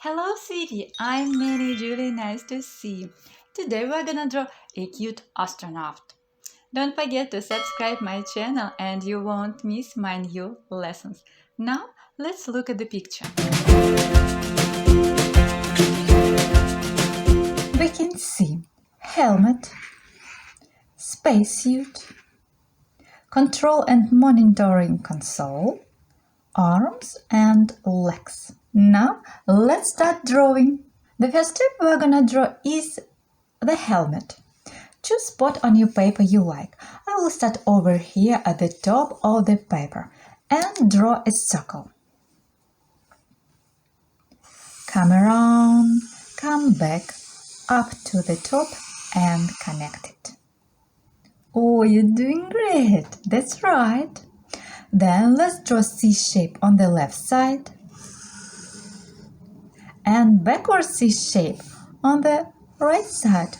Hello City, I'm Nanny Julie, nice to see you. Today we're gonna draw a cute astronaut. Don't forget to subscribe my channel and you won't miss my new lessons. Now let's look at the picture. We can see helmet, spacesuit, control and monitoring console, arms and legs. Now let's start drawing. The first step we're gonna draw is the helmet. Choose spot on your paper you like. I will start over here at the top of the paper and draw a circle. Come around, come back up to the top and connect it. Oh, you're doing great! That's right! Then let's draw C shape on the left side and backward C shape on the right side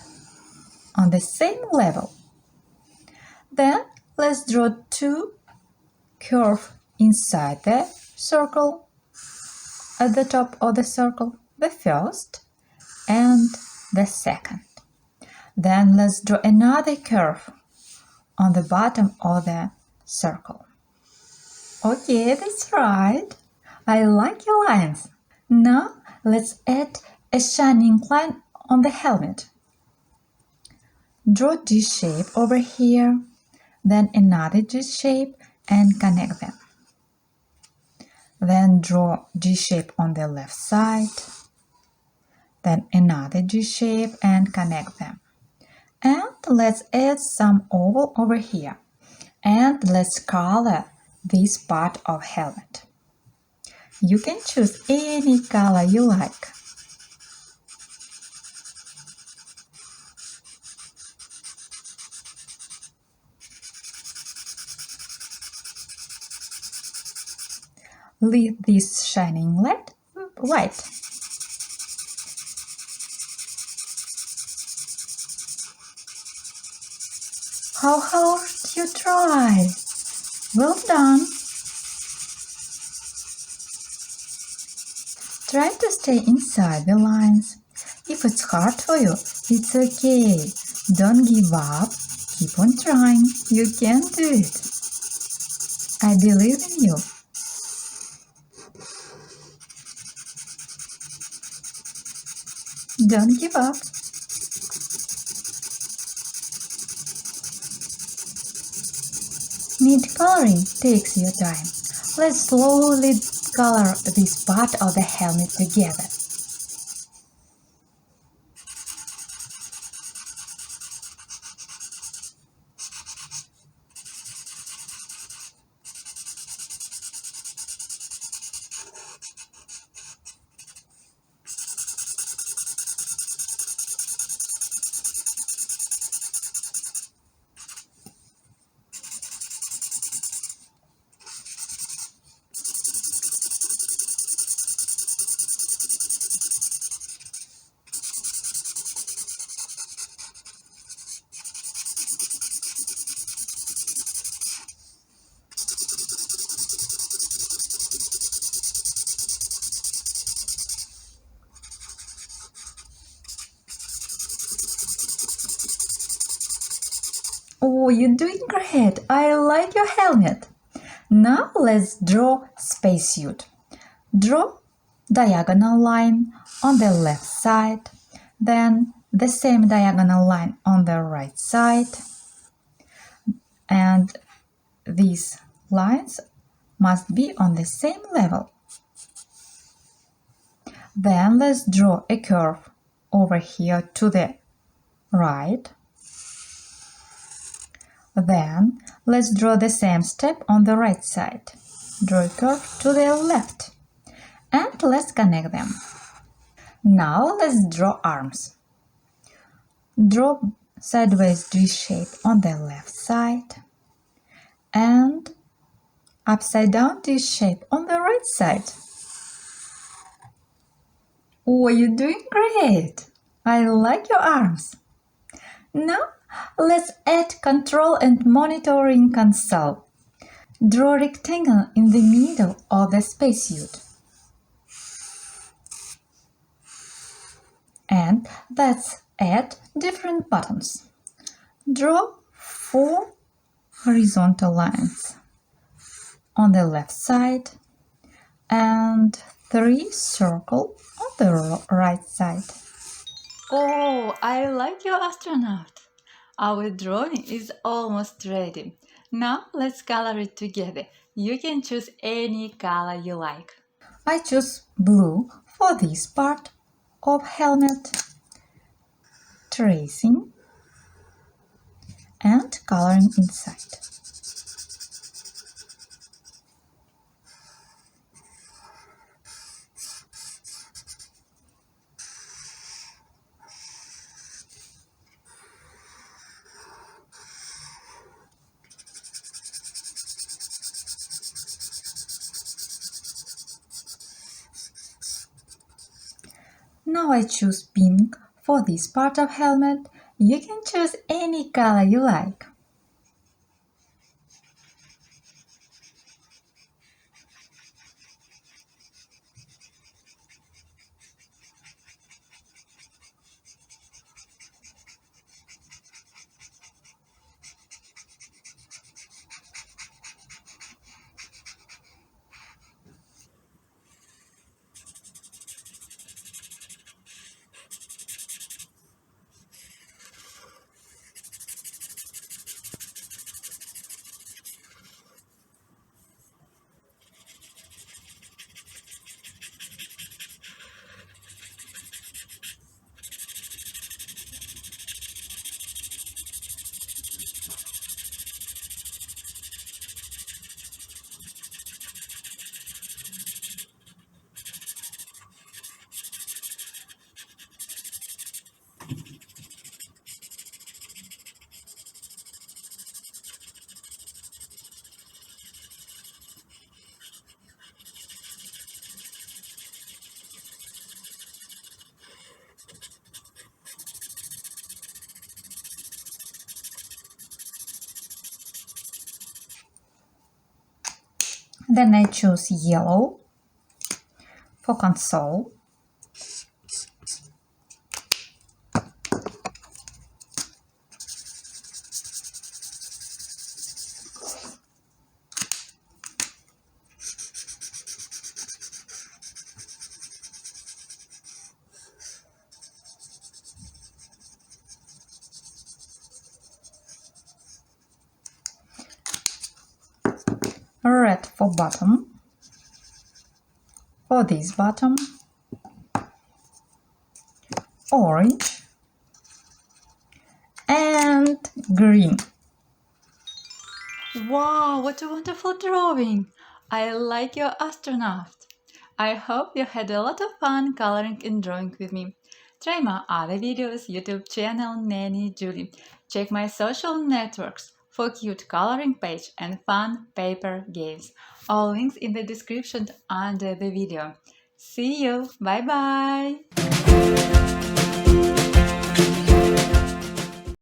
on the same level. Then let's draw two curves inside the circle at the top of the circle, the first and the second. Then let's draw another curve on the bottom of the circle. Okay, that's right. I like your lines. Now let's add a shining line on the helmet. Draw D shape over here, then another D shape and connect them. Then draw D shape on the left side, then another D shape and connect them. And let's add some oval over here. And let's color this part of helmet. You can choose any color you like. Leave this shining light white. How hard you try! Well done! Try to stay inside the lines. If it's hard for you, it's okay. Don't give up. Keep on trying. You can do it. I believe in you. Don't give up. Neat coloring takes your time. Let's slowly color this part of the helmet together. Oh, you're doing great! I like your helmet! Now let's draw spacesuit. Draw diagonal line on the left side, then the same diagonal line on the right side, and these lines must be on the same level. Then let's draw a curve over here to the right. Then let's draw the same step on the right side. Draw a curve to the left. And let's connect them. Now let's draw arms. Draw sideways D shape on the left side and upside down D shape on the right side. Oh, you're doing great! I like your arms. Now let's add control and monitoring console. Draw a rectangle in the middle of the spacesuit. And let's add different buttons. Draw 4 horizontal lines on the left side and 3 circles on the right side. Oh, I like your astronaut. Our drawing is almost ready. Now let's color it together. You can choose any color you like. I choose blue for this part of helmet, tracing and coloring inside. Now I choose pink for this part of helmet. You can choose any color you like. Then I choose yellow for console. Red for bottom. For this bottom, orange and green. Wow, what a wonderful drawing! I like your astronaut. I hope you had a lot of fun coloring and drawing with me. Try my other videos, YouTube channel Nanny Julie. Check my social networks for cute coloring page and fun paper games. All links in the description under the video. See you. Bye bye.